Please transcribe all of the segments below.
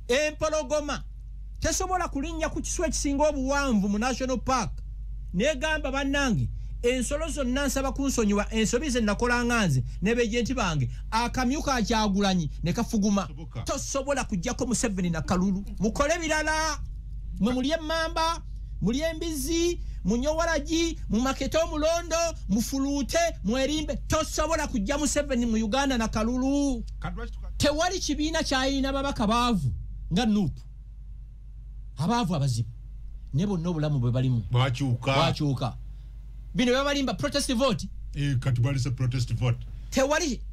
empologoma tesobola kulinnya ku kiswa ekisinga obuwanvu mu national park negamba bannange ensolo zonna nsaba kunsonyiwa ensobi ze nakola nganze ne bejenti bange akamyuka akyagulanyi ne kafuguma tosobola kujjako Museveni na Kalulu mukole birala mwe muli emmamba muli embizi munyowalaji mu maketo mulondo mufulute mwerimbe tosobola kujja Museveni mu Uganda na Kalulu tewali kibiina kyayina babaka baavu nga Nuupu abaavu abazibu nebo n'obulamu bwe balimu bwakyuka bino babalimba protest vote kati balise protest vote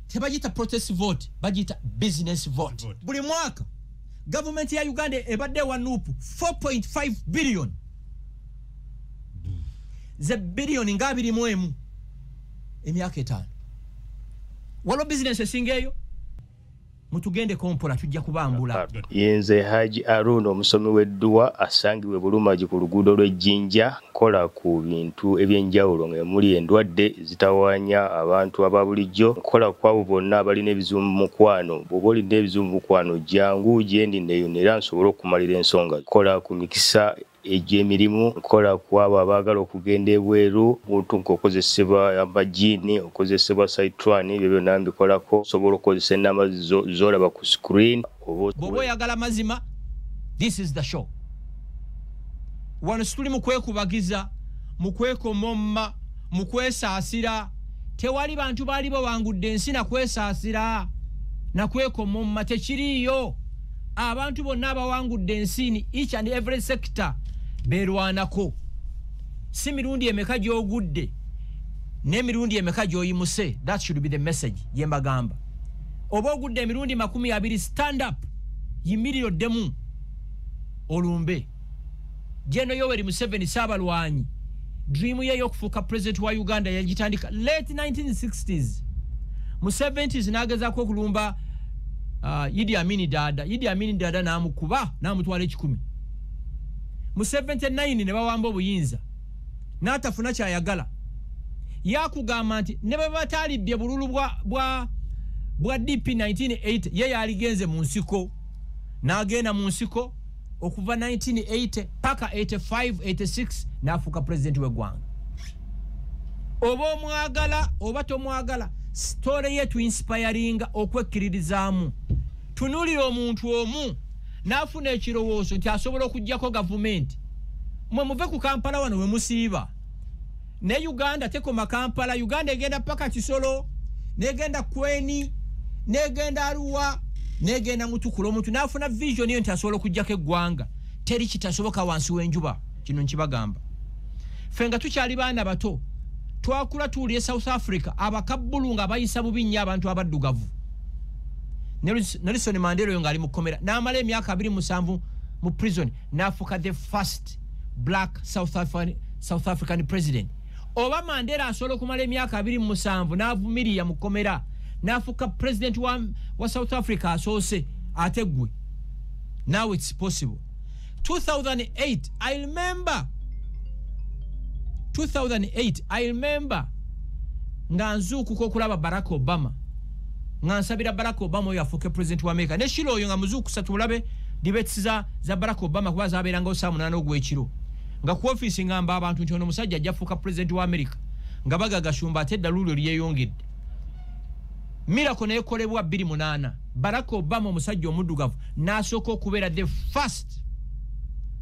tebagita protest vote bagita business vote buli mwaka government ya Uganda ebadde wa Nuupu 4.5 billion ze billion nga 21 emyaka 5 walo business esingeyo mutugende kompola tujja kubambula yenze Haji Arun omusomi w'edduwa asangiwe Bulumaji ku luguudo lw'Ejjinja kola ku bintu ebyenjawulo ng'emuli endwadde zitawanya abantu ababulijjo kola kwabo bonna abalina ebizibu mu mukwano bw'oba olina ebizibu mu mukwano jangu gyendi neyo era nsobola okumalira ensonga kola ku mikisa egy'emirimu kola kwabo abaagala okugenda ebweru muntu nk'okozesebwa amajini okozesebwa saitwani ebyo byonna mbikolako sobola okozesa ennamba z'olaba ku screen bw'oba oyagala mazima this is the show wano situli mu kwekubagiza mu kwekomomma mu kwesaasira tewali bantu baali bawangudde ensi na kwesaasira na kwekomomma tekiriiyo abantu bonna abawangudde ensini each and every sector berwanako si mirundi emeka gy'ogudde n'emirundi emeka gy'oyimuse that should be the message yembagamba oba ogudde emirundi 20 stand up yimiriro ddemu olumbe Jeno Yoweri Museveni Saabalwanyi dream ye y'okufuuka president wa Uganda yagitandika late 1960s mu 70s n'agezaako okulumba Idi Amin Dada n'amukuba n'amutwala 10 mu 79 ne bawamba obuyinza n'atafuna kyayagala yakugamba nti ne bwe bataalibye bululu bwa DP 1980 ye yaligenze mu nsiko n'agenda mu nsiko okuva 1980 paka 85 86 n'afuuka president w'eggwanga oba omwagala oba tomwagala story yetu inspiringa okwekkiririzaamu tunulira omuntu omu n'afuna ekirowoozo nti asobola okuggyako gavumenti mwe muve ku Kampala wano we musiiba ne Uganda tekoma Kampala Uganda egenda paka Kisolo negenda Kweni negenda Arua negenda Mutukula omuntu n'afuna vision yo nti asobola okuggyako eggwanga teri kitasoboka wansi w'enjuba kino nkibagamba fenga tukyali baana bato twakula tuulye South Africa abakabbulu nga bayisa bubi nnyo abantu abaddugavu Nelson Mandela yo ngali mukomera n'amala emyaka 27 mu prison n'afuka the first black South African president oba Mandela asobola okumala emyaka 27 n'avumiriya mukomera n'afuka president wa South Africa asoose ate gwe now it's possible 2008 I remember nga nzuukuka okulaba Barack Obama nga nsabira Barack Obama oyo afuuke president wa America ne shiro oyo nga muzuukusa tulabe debates za Barack Obama kuba zabeeranga osamunana ogw'ekiro nga ku office ngamba abantu nti ono musajja ajja afuuka president wa America nga bagagashumba ate eddaluulyo lyeyongedde miracle neekolebwa 2008 Barack Obama omusajja omuddugavu n'asooka okubeera the first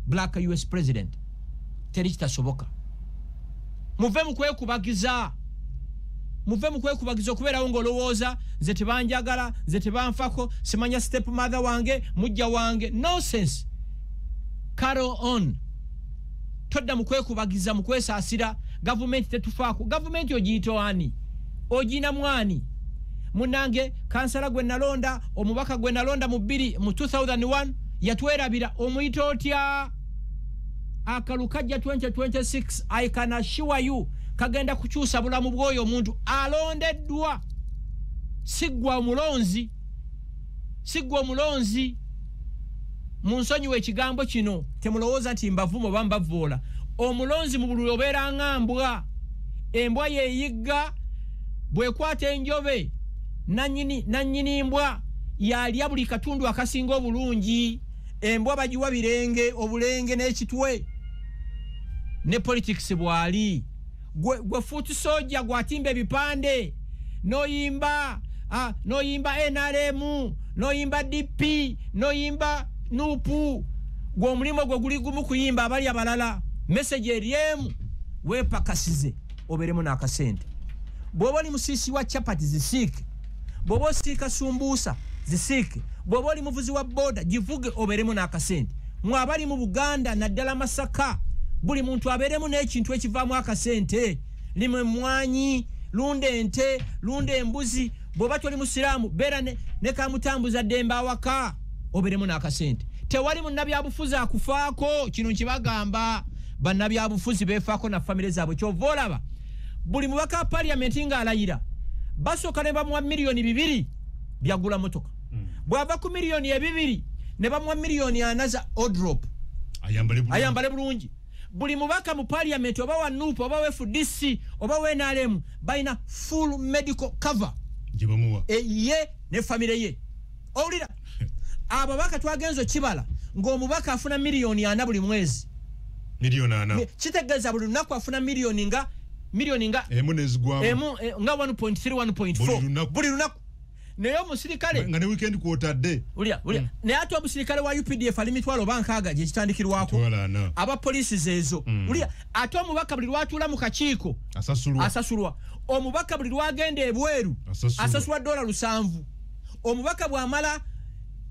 black US president teri kitasoboka muve mu kwekubagiza okubeerawo ng'olowooza nze tebanjagala nze tebanfako simanya step mother wange mujja wange nonsense carry on todda mu kwekubagiza mu kwesaasira gavumenti tetufaako gavumenti ogiyita ani ogina mwani munange kansala gwe nalonda omubaka gwe nalonda mu 2001 yatwerabira omuyita otya akalu kajja 2026 I can assure you kagenda kukyusa bulamu bw'oyo omuntu alondeddwa siggwa omulonzi munsonyiwe ekigambo kino temulowooza nti mbavumo oba mbavoola omulonzi mu bululu obeera ng'ambwa embwa yeeyigga bw'ekwata enjobe nannyini mbwa yalya buli katundu akasinga obulungi embwa bagiwa birenge obulenge n'ekitwe ne politics bwali gwe futi soja gwatimba ebipande noyimba NRM noyimba DP noyimba nupu gwe omulimo gwe guli gumu kuyimba abali abalala message eriemu wepakasize oberemu n'akasente bwoba oli musisi wa chapati zisiike bwoba osiika sumbusa zisiike bwoba oli muvuzi wa boda givuge oberemu n'akasente mwabali mu Buganda naddala Masaka buli muntu aberemu n'ekintu ekivaamu akasente limwe mwanyi lunda ente lunda embuzi bwoba toli musiraamu beera ne kamutambuza ddembe awaka oberemu n'akasente tewali munnabyabufuzi akufaako kino nkibagamba bannabyabufuzi beefaako na famire zaabwe kyova olaba buli mubaka wa parliamenti ng'alayira basooka ne bamuwa miliyoni 2 byagula motoka bw'ava ku miliyoni 2 ne bamuwa miliyoni 4 za odrop ayambale bulungi buli mubaka mu parliament oba wa NUP oba wa FDC oba wa NRM baina full medical cover jibamuwa ye ne famire ye owulira ababaka twagenzo kibala ng'omubaka afuna miliyoni 4 buli mwezi miliyoni 4 kitegeeza buli lunaku afuna miliyoni nga emu nezigwamu nga 1.3 1.4 buli lunaku naye omusirikale nga ne weekend kwotadde ulya naye ate omusirikale wa UPDF ali mitwalo bankaaga gye kitandikirwako aba polisi zeezo ulya ate omubaka buli lwatuula mu kakiiko asasulwa omubaka buli lwagenda ebweru asasulwa $7 omubaka bw'amala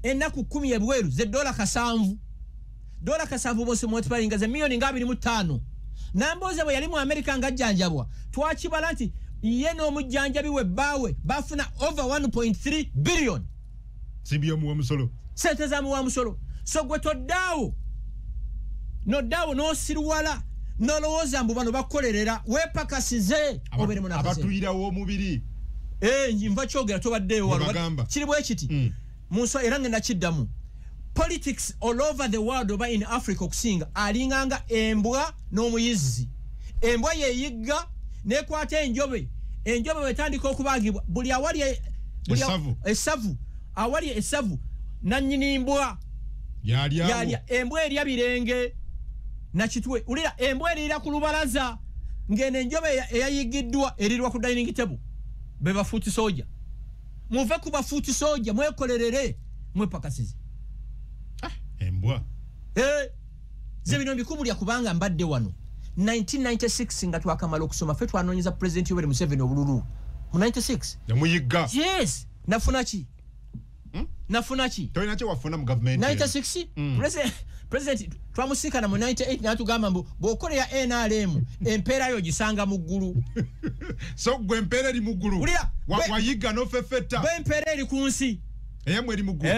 ennaku 10 ebweru ze $7 $7 bose multiplying ze miliyoni nga 25 namboze bwe yali mu America ngajjanjabwa twakibala nti ye n'omujjanjabi we baawe bafuna over 1.3 billion sibiya mu wamusolo sente za mu wamusolo so gwe toddaawo nodaawo n'osirwala nolowooza mbu bano bakolerera wepakasize oberemu n'akasente abatuyirawo omubiri nva kyogera tobaddeewo waliwo kiri bwe kiti munso era ngenda kiddamu politics all over the world oba in Africa okusinga alinganga embwa n'omuyizzi embwa yeyigga nekwata enjobe wetandika okubaagibwa buli awali esavu awali esavu nannyini mbwa yalya embwa erya birenge nakitwe ulira embwa erira ku lubalaza ngene enjobe eyayigiddwa erirwa ku dining table beba futi soja muve ku bafuti soja mwekolerere mwepakasize embwa ze bino bikumulya kubanga mbadde wano 1996 nga twakamala okusoma fe twanonyeza president Yoweri Museveni obululu mu 96 yamuyigga yes nafuna ki toyina kye wafuna mu government 96 president twamusikana mu 98 natugamba mbu bw'okole ya NRM empeera yo gisanga mu ggulu so gwe empeera eri mu ggulu wayigga n'ofeffetta bwe empeera eri ku nsi eyamwe eri mu ggulu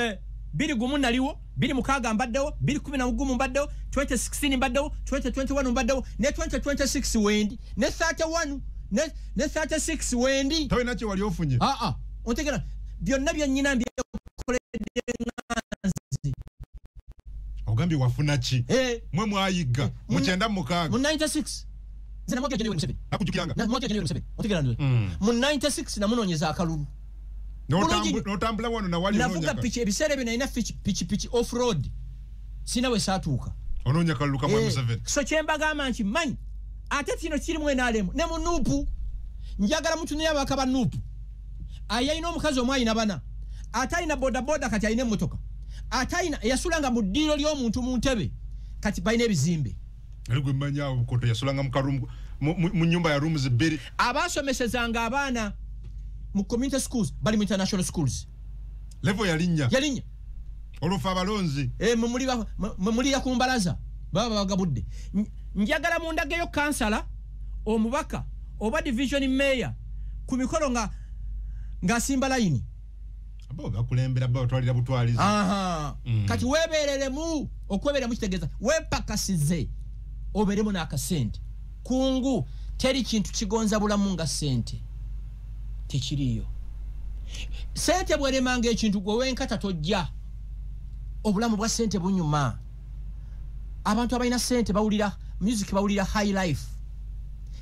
2 naliwo 26 mbaddewo 11 mbaddewo 2016 mbaddewo 2021 mbaddewo ne 2026 wendi ne 31 ne 36 wendi toyina kye wali ofunye ontegera byonna byennyina mbyekoledde nganzi ogambye wafuna ki mwe mwayigga mu 9 mu 6 mu 96 zina mwaka Yoweri Museveni akujukiranga na mwaka Yoweri Museveni ontegera ndio mu 96 namunonyeza akalulu notambula wano na wali navuga pichi ebiseera bino ina pichi off road sina we saatuuka ononya kalulu kamwe Museveni so kyembagamba nti manyi ate kino kiri mu NRM ne mu NUP njagala mutu ne abakaba NUP ayina omukazi omwayina bana atayina boda kati ayina emmotoka atayina yasulanga mu ddiiro ly'omuntu mu ntebe kati bayina ebizimbe aligwe manya obukoto yasulanga mu karumu mu nyumba ya rooms 2 abasomesezanga abaana mu community schools bali mu international schools level yalinya olufa abalonzi mumulira ku mbalaza baba bagabudde njagala mu ndageyo kansala omubaka oba division mayor ku mikolo nga simba line abo bakulembera abo twalira butwalize kati webereremu okwebera mu kitegeza wepakasize oberemu n'akasente kungu teri kintu kigonza bulamu nga sente tekiriyo sente bweremanga ekintu gwe wenkata tojja obulamu bwa sente bunyuma abantu abalina sente bawulira music bawulira high life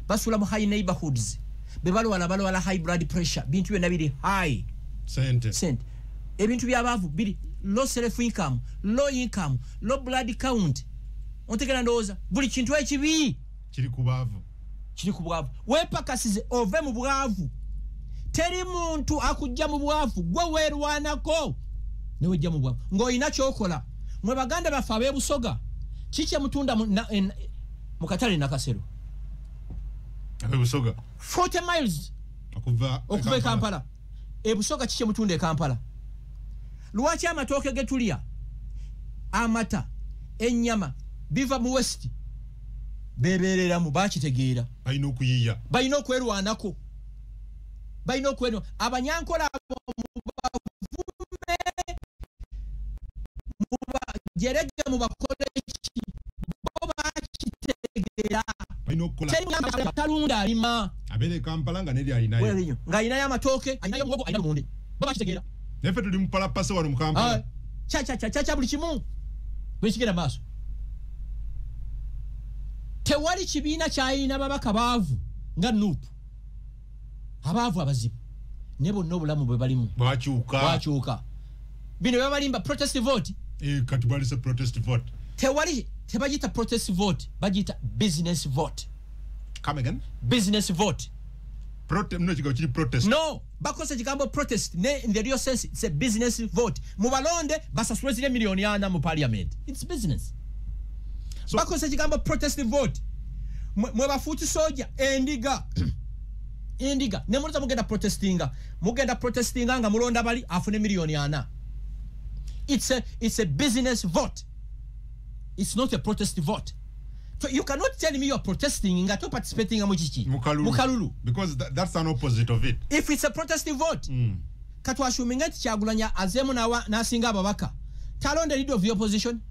basula mu high neighborhoods bebalwala high blood pressure bintu byonna biri high sente ebintu by'abavu biri low self income, low income, low blood count. Ontegera ndoza buli kintu ekibi kiri kubavu. Wepakasize ove mu bwavu. Teri muntu akujja mu bwavu gwe werwanako ne wejja mu bwavu ng'olina kyokola. Mwe baganda bafe ab'ebusoga kiki emutunda mu katale Nakasero ab'ebusoga 40 miles okuva e Kampala. Ebusoga kiki emutunda e Kampala? Lwaki amatooke getulya amata ennyama biva mu west bebereramu bakitegeera balina okuyiya balina okwerwanako abanyankola jerege mu bakoleki bo bakitegeera balina okukola talunda alima abere Kampala nga neri alinayo nga alinayo amatooke alinayo mugogo alinayo lumonde bo bakitegeera nefe tuli mpala pase wano mu Kampala cha buli kimu bwekigenda maaso. Tewali kibiina kyayina babaka baavu nga Nuupu abaavu abazibu ne bonna obulamu bwe balimu bwakyuka bino babalimba protest vote kati balise protest vote tebagita protest vote bagita business vote. Come again? Business vote. Protest. No, bakoze kigambo protest in the real sense it's a business vote. Mubalonde basasule zile milioni ana mu parliament. It's business. So bakoze kigambo protest vote. Mwe bafuti soja endiga ne muliza mugenda protestinga nga mulonda bali afune milioni ana. It's a business vote. It's not a protest vote. So you cannot tell me you're protesting and you're participating in Mukalulu. Because that's an opposite of it. If it's a protest vote, katwashuminga Kyagulanya azemu na singa ababaka. Talonde leader of the opposition.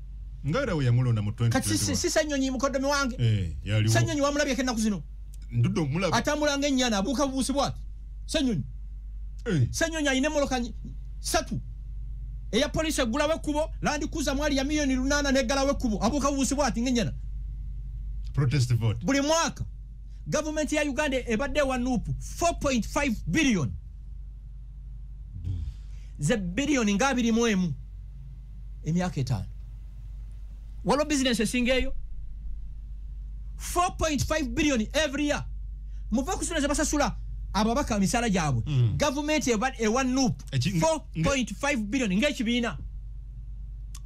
Ngara we yamulonda mu 2021. Kati sisa nyonyi mukodomi wange. Yaliwo. Sanyonyi wamulabye kena kuzino. Ndudo mulaba. Atamulanga ennyana abuka bubusi bwati. Sanyonyi. Sanyonyi ayine moloka satu. Eya police egula wekubo landi kuza mwali ya milioni 8 negala wekubo abuka bubusi bwati ngenyana. Protest vote. Buli mwaka government ya Uganda ebadde wa Nuupu 4.5 billion. Ze billion ngabiri mwemu emyaka 5. Walo business esingeyo 4.5 billion every year. Muva kusuna zabasasula ababaka misala jabwe. Government ewa Nuupu 4.5 billion ngekibina.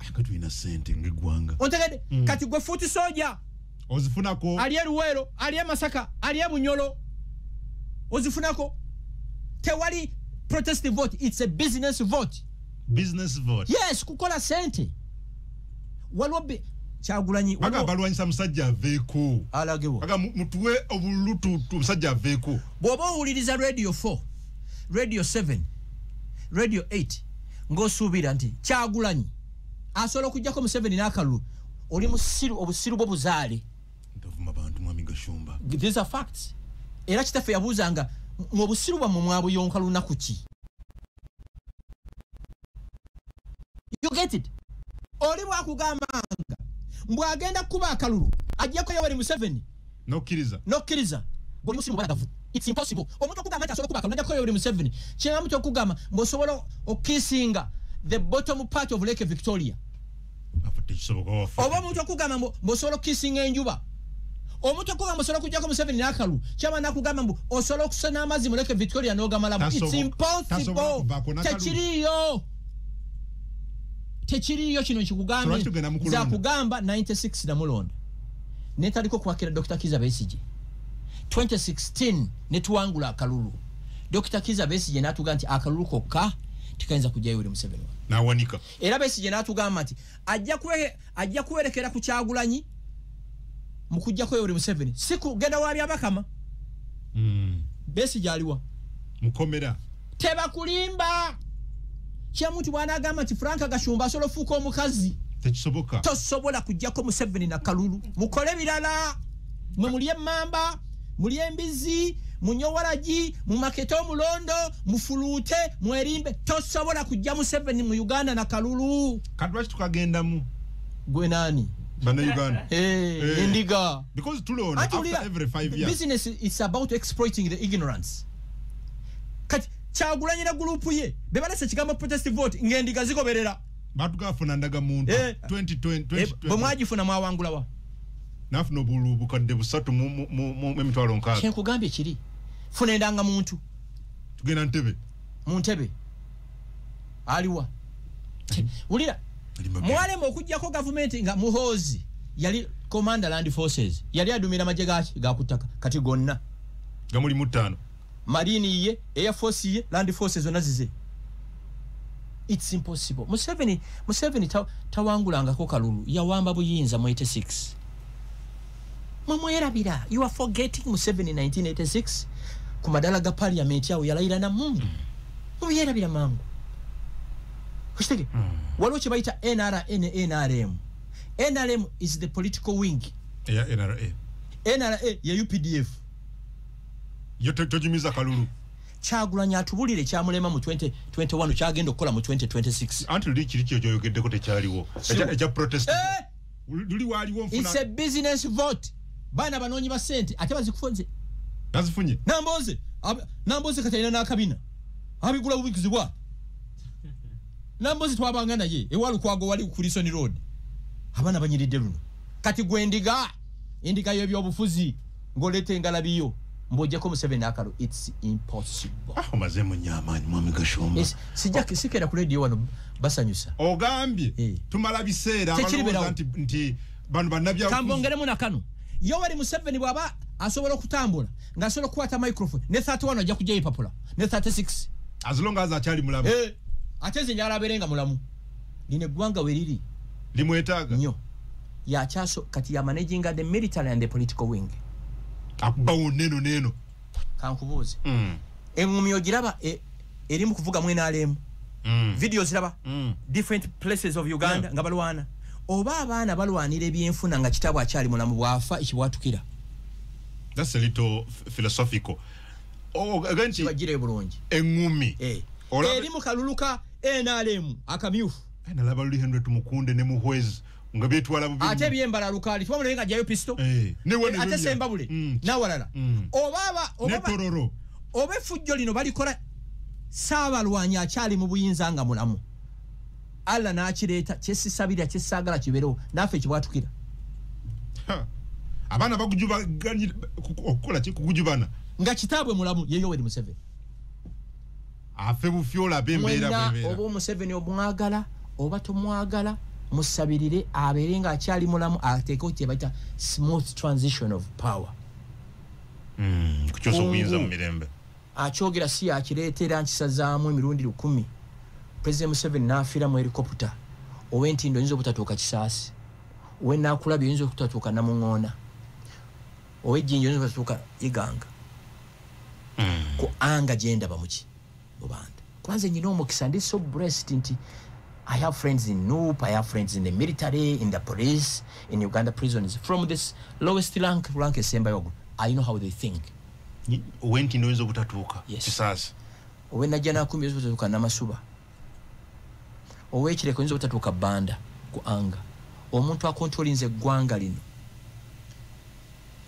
Akatu ina sente ngegwanga. Ontegede kati gwe futi soja ozifunako aliye Luwero aliye Masaka aliye Bunyolo ozifunako tewali protest vote. It's a business vote. Business vote. Yes, kukola sente walobe Kyagulanyi baga balwanyisa musajja aveeko alagewo baga mutuwe obulutu musajja aveeko bwoba owuliriza radio 4 radio 7 radio 8 ng'osuubira nti Kyagulanyi asobola okujjako mu 7 n'akalulu oli musiru obusiru bwo buzaale ndavuma abantu mwami Gashumba. These are facts. Era kitaffe yabuuzanga mu busiru bwa mwabuyonka lunaku ki? You get it? Oli bwakugambanga mbwagenda kuba akalulu ajjako Yoweri Museveni nokkiriza buli musiru bwagavu. It's impossible. Omuntu okugamba nti asobola kuba akalulu ajjako Yoweri Museveni kyema muntu okugamba mbosobola okissinga the bottom part of Lake Victoria. Oba omuntu okugamba mbosobola kissing enjuba. Omuntu okugamba mbosobola kujjako Museveni n'akalu kyama nakugamba mbu osobola okusena amazzi mu Lake Victoria n'ogamalamu. It's impossible. Tekiriyo kino kikugambe za kugamba 96 na mulonda netaliko kwakira Dr. Kiza Besigye 2016 netuwangula akalulu. Dr. Kiza Besigye n'atuga nti akalulu kokka tikayinza kujja Yoweri Museveni nawanika. Era Besigye n'atugamba nti ajja kuwerekera ku Kyagulanyi mu kujjako Yoweri Museveni si kugenda wabi abakama. Besigye aliwa mukomera tebakulimba kyamuntu bwanagamba nti Frank Gashumba asobola ofuuka omukazi tekisoboka. Tosobola kujjako Museveni na kalulu mukole birala mwe muli emmamba muli embizi munyowalaji mu makete omulondo mufuluute mwerimbe tosobola kujja Museveni mu Uganda na kalulu. Kadwa tukagendamu gwe nani bana Uganda indiga because tulona after every 5 years business is about exploiting the ignorance. Kati Kyagulanyi na group ye bebalese kigambo protest vote ngendiga zigoberera batugafuna ndaga muntu 2020 bomwagifuna mwawangulawa nafuna bulubu kadde busatu mu emitwalo nkaaga kyenkugambye kiri funa endanga muntu tugenda ntebe mu ntebe aliwa ulira mwalema okujjako gavumenti nga Muhoozi yali commander land forces yali adumira maje ga kutaka kati gonna gamuli mutano marine ye air force ye land forces onazize it's impossible Museveni tawangulanga ko kalulu yawamba buyinza mu 86 mwamwerabira you are forgetting Museveni 1986 ku madala ga parliament yawo yalayira na mungu muyerabira mangu kushitege waliwo kye bayita NRM is the political wing NRA ya UPDF yote tojimiza kalulu Kyagulanyi atubulire kyamulema mu 2021 kyagenda okukola mu 2026 anti lichi kyoyogedde ko tekyaliwo eja protest luli waliwo mfuna it's a business vote bana banonyi ba sente ate bazikufunze nazifunye namboze katalina nakabina abigula ubikizibwa namboze twabanga naye ewalu kwago wali ku Lisoni Road abana banyiridde luno kati gwendiga indiga y'ebyobufuzi ngolete ngalabiyo mbojjako Museveni akalo it's impossible mazemu nyamanyi mwami Gashomba sijja kisikera ku radio wano basanyusa ogambye tumala biseera abalowooza nti bano bannabya kambongeremu nakano Yoweri Museveni bwaba asobola okutambula nga asobola okukwata microphone ne 31 ajja kujja ipapula ne 36 as long as akyali mulamu ateze nyala aberenga mulamu line gwanga weriri limwetaaga nnyo yakyaso kati ya managing the military and the political wing akubawo neno kankubuuze engumi ogiraba eri mu kuvuga mwena alemu videos ziraba different places of Uganda nga balwana oba abaana balwanira ebyenfuna nga kitabu akyali mulamu bwafa ekibwatukira that's a little philosophical aganti bagire bulungi engumi eri mu kaluluka NRM akamyufu nalaba luli Henry Tumukunde ne Muhwezi nga betwala bubi ate byembala lukali twamulo nga jayo pisto ate semba bule nawalala oba tororo oba fujjo lino balikola saabalwanya akyali mu buyinza nga mulamu alla n'akireta kyesisabira kyesagala kibero nafe kibwatukira abana bakujuba ganyi okukola kikujubana nga kitabwe mulamu ye Yoweri Museveni afe bufyola bembera oba Museveni omwagala oba tomwagala musabirire aberenga akyali mulamu ateeko kye bayita smooth transition of power kuchoso buyinza mu mirembe akyogera si akireetera nkisazaamu emirundi 10 President Museveni n'afiira mu helicopter ow'entindo yinza obutatuuka Kisaasi ow'enaakulabye yinza okutatuuka Namuŋŋoona ow'ejjinja yinza obutatuuka Iganga ku anga gyendaba muki mubanda kwanza nyina omukisa ndi so blessed nti I have friends in NUP, I have friends in the military, in the police, in Uganda prisons. From this lowest rank esemba yogo, I know how they think. Wenti ndozo butatuuka Kisaasi owe najja nakumi ndozo butatuuka Namasuba owe kireko ndozo butatuuka Banda ku anga omuntu akontrolinze eggwanga lino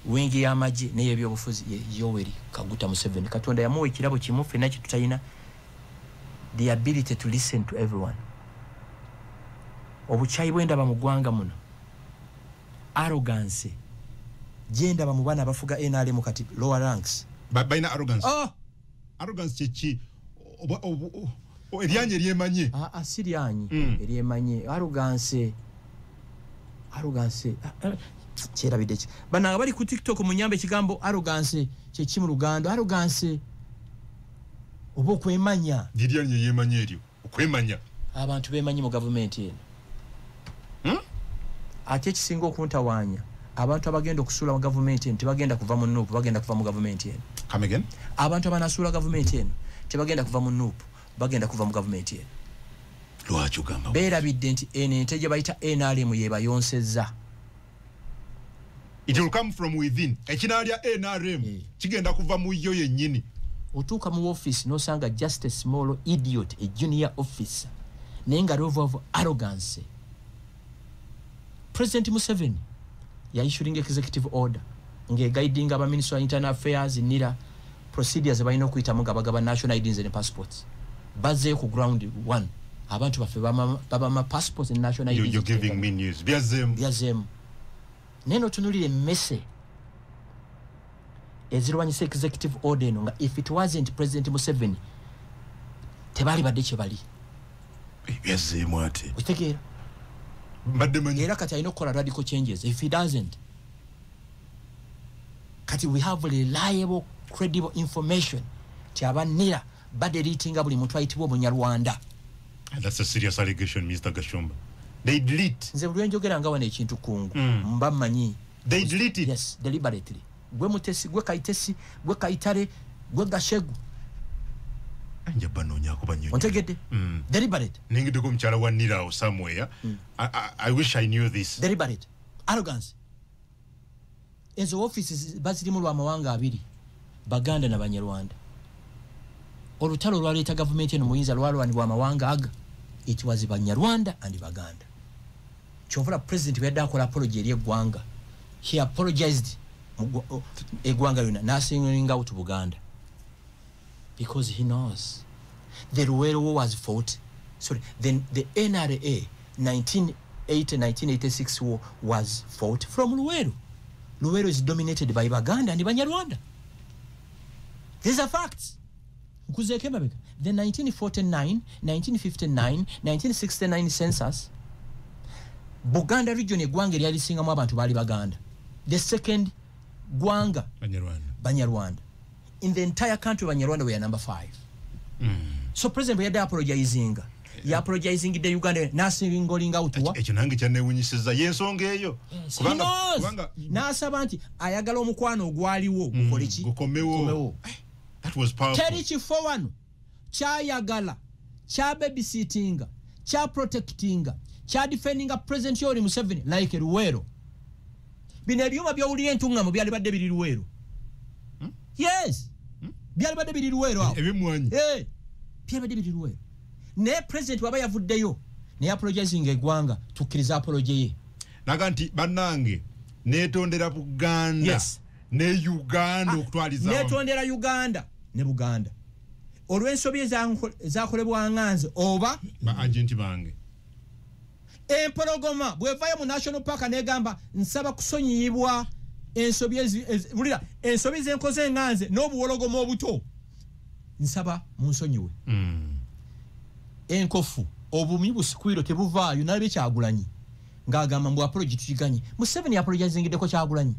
wingi y'amagye n'ebyobufuzi Yoweri Kaguta Museveni Katonda yamuwa ekirabo kimu ffenna kye tutayina the ability to listen to everyone obukyayi bwendaba mu ggwanga muno arrogance gyendaba mu baana abafuga NRM kati lower ranks baina arrogance arrogance chechi eryanye eryemanye asiryanye eryemanye arrogance kyerabidde ki bananga bali ku TikTok mu nyambe ekigambo arrogance kyeki mu Luganda arrogance oba okwemanya liryanye yemanye eryo okwemanya abantu bemanyi mu government eno ate ekisinga okuntawaanya abantu abagenda okusula mu government eno tebagenda kuva mu NUP bagenda kuva mu government eno come again abantu abanasula government eno tebagenda kuva mu NUP bagenda kuva mu government eno lwaki ugamba beerabidde nti eno ente gye bayita NRM yebayonsezza it will come from within ekinaalya NRM kigenda kuva mu yo yennyini otuuka mu office n'osanga just a small idiot a junior officer naye nga level of arrogance President Museveni ya issuing executive order guiding aba Minister of Internal Affairs nira procedures balina okuyitamu nga bagaba national IDs and passports baze ku ground 1 abantu baffe baba passports and national ID. You're giving me news. Byazem. Neno tunulire messe. Ezirwanyisa executive order nga if it wasn't President Museveni tebali badde kye bali. Byazemu ate. Utegeera. Badde manyi. Era kati ayina okukola radical changes. If he doesn't, kati we have reliable, credible information. Tiabanira badde litinga buli muntu ayitibwa Omunyarwanda. That's a serious allegation, Mr. Gashumba. They delete. Nze buli njogera nga wana ekintu kungu. Mba manyi. They delete it. Yes, deliberately. Gwe mutesi, gwe kaitesi, gwe kaitare, gwe gashegu. Anja banonya akubanyo. Ontegede? Deliberate. Ningide ko mchala wa Nira or somewhere. I wish I knew this. Deliberate. Arrogance. Ezo offices bazirimu lwa mawanga abiri. Baganda na Banyarwanda. Olutalo lwaleeta government eno muyinza lwalwanibwa amawanga aga. It was Banyarwanda and Baganda. Kyovula president bwe yadde akola apology eri eggwanga. He apologized eggwanga lyonna n'asinga out Buganda. Because he knows the Luwero war was fought. Sorry, then the NRA 1980-1986 war was fought from Luwero. Luwero is dominated by Baganda and Banyarwanda. These are facts. The 1949, 1959, 1969 census, Buganda region eggwanga lyali singamu abantu bali Baganda. The second Gwanga, Banyarwanda. In the entire country, Banyarwanda were number 5. So President Buyada apologizing. Ya apologizing the Uganda nasing going out to what? Echinangi chane winyisiza yensonga eyo. He knows. Nasaba nti ayagala omukwano gwaliwo gukoleki. Gukomewo. That was powerful. Terichi forward. Chayagala. Cha babysitting. Cha protecting. Cha defending a President Yoweri Museveni like Luwero. Bino ebyuma byawulira entungamo byali badde biri Luwero. Yes. Byali badde biri Luwero awo. Ebimwanyi. Byali badde biri Luwero. Ne president waba yavuddeyo ne apologizing eggwanga tukkiriza apology ye. Naga nti bannange netondera Buganda. Yes. Ne Uganda okutwaliza. Netondera Uganda ne Buganda. Olw'ensobi ezakolebwa nganze oba ba agenti bange. Empologoma bwevayo mu national park negamba nsaba kusonyiyibwa ensobi bulira ensobi zenkoze nganze n'obuwologoma obuto nsaba munsonyiwe. Enkofu obumi busikwiro tebuvaayo nabe Kyagulanyi ng'agamba mbu apology tukiganye. Museveni apologizing ko Kyagulanyi.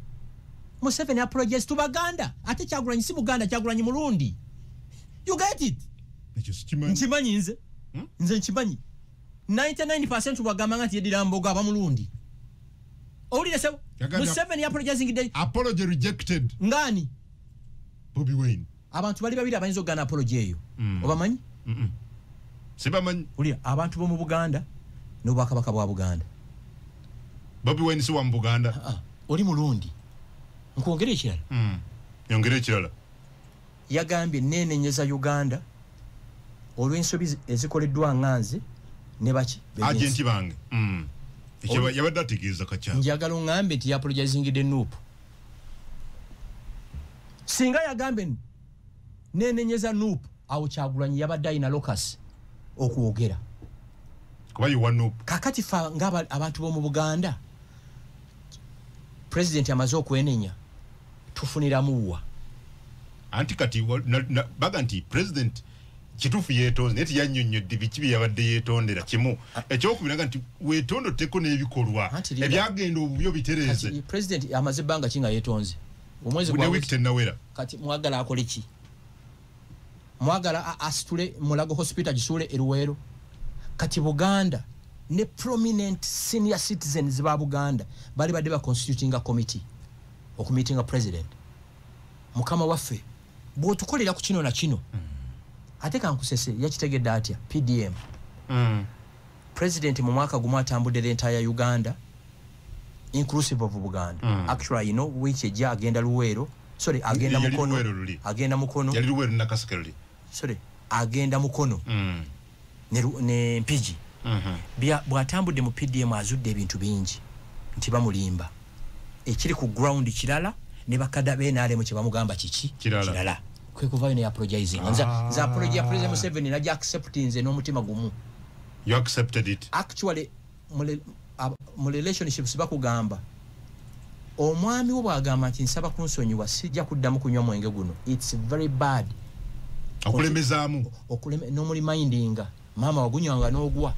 Museveni apologize to Baganda ate Kyagulanyi si Buganda, Kyagulanyi Murundi. You get it? Nchimanyi nze. Nze nchimanyi 99% bagamba ngati yedira mbogo aba Murundi. Owulire sebo Museveni apologizing the apology rejected. Ngani? Bobi Wine. Abantu bali babiri abayinza ogana apology eyo. Obamanyi? Sibamanyi. Uli abantu bo mu Buganda n'obwakabaka bwa Buganda. Bobi Wine si wa mu Buganda. Oli Murundi. Nkwongere ekirala. Yongere ekirala. Yagambye nenenyeza Uganda olw'ensobi ezikoleddwa nganze ne baki agenti bange. Ekiba yabadde ategeeza kacha. Njagala ngambe nti apologizing the Nup. Singa yagambe nenenyeza Nup awo Kyagulanyi yabadde ayina locus okuwogera. Kuba you want Nup. Kakati fa ngaba abantu bo mu Buganda. President amaze okwenenya tufunira muwa. Anti kati baga nti president kitufu yetonze neti yannyonnyodde bikibi yabadde yetondera kimu ekyokubiraga nti wetondo teko n'ebikolwa ebyagenda obubyo bitereze. President amaze banga kinga yetonze omwezi gwa week tenawera kati mwagala akole ki? Mwagala asitule Mulago Hospital gisule eruwero. Kati Buganda ne prominent senior citizens ba Buganda bali badde ba constituting a committee okumeeting a president. Mukama waffe bo tukolera ku kino na kino. Ate kankusese yakitegedde atya PDM. President mu mwaka gumu atambudde the entire Uganda inclusive of Buganda. Actually, you know which eja agenda Luwero. Sorry, agenda Mukono. Agenda Mukono. Yali Luwero na Kasekeli. Sorry, agenda Mukono. Ne Mpigi. Bya bwatambudde mu PDM azudde ebintu bingi. Nti bamulimba. Ekiri ku ground kirala ne bakada benale mu kibamugamba kiki kirala. Kwe kuvayo ne apologizing. Nza apology ya President Museveni na accepting nze n'omutima gumu. You accepted it. Actually, mu relationships bakugamba omwami wo bwagamba nti nsaba kunsonyiwa sijja kuddamu kunywa mwenge guno. It's very bad. Okulemezaamu. Nomuli mindinga. Mama wagunywanga n'ogwa.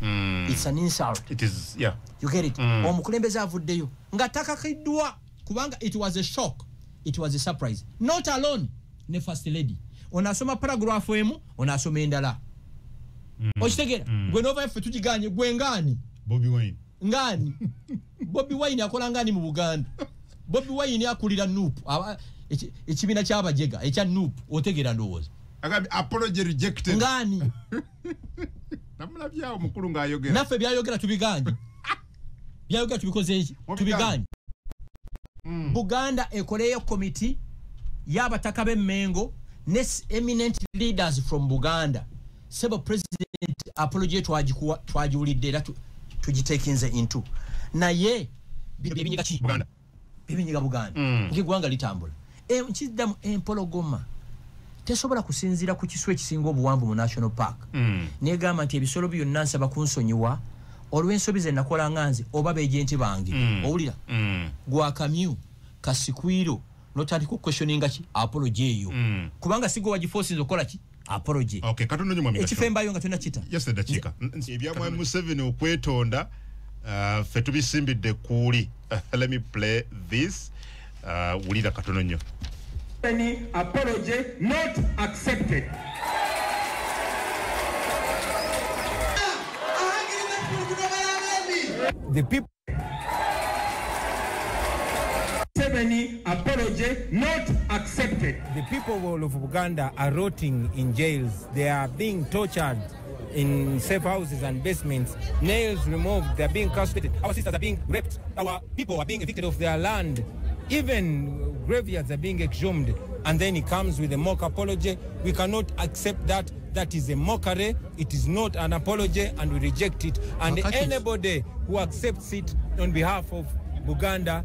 It's an insult. It is, yeah. You get it? Omukulembeze avuddeyo nga takakiddwa kubanga it was a shock. It was a surprise. Not alone. Ne first lady. Onasoma paragraph emu, onasoma endala. Ochitegera? Gwe nova efe tugiganye gwe ngani? Bobby Wine. Ngani? Bobby Wine akola ngani mu Buganda? Bobby Wine akulira Nup. Ekibina ky'abajega, ekya Nup, otegera ndowooza. Apology rejected. Ngani? Namula byao mukulu ng'ayogera. Naffe byayogera tubiganye. Byayogera tubikoze eki? Tubiganye. Buganda ekoleyo committee y'abataka b'Emmengo ne eminent leaders from Buganda. Sebo president apology twajiwulidde era tugitekinze into. Naye bino byebinyiga ki? Buganda. Byebinyiga Buganda. Ng'eggwanga litambula. Nkiddamu empologoma tesobola kusinziira ku kiswa ekisinga obuwanvu mu National Park. Negamba nti ebisolo byonna nsaba kunsonyiwa olw'ensobi ze nakola nganze oba beejenti bange. Owulira? Gwa kamyu kasikwiro notandika questioninga ki apology eyo. Kubanga sigo wagiforces okola ki apology. Okay, katono nyuma mimi. Ekifembayo nga tunakita. Yes, dakika. Ebyamwa Museveni okwetonda fe tubisimbidde kuuli. Let me play this. Wulira katono nnyo. Any apology not accepted. The people. Any apology not accepted. The people of Uganda are rotting in jails. They are being tortured in safe houses and basements. Nails removed. They are being castrated. Our sisters are being raped. Our people are being evicted of their land. Even graveyards are being exhumed. And then he comes with a mock apology. We cannot accept that. That is a mockery. It is not an apology, and we reject it. And anybody who accepts it on behalf of Buganda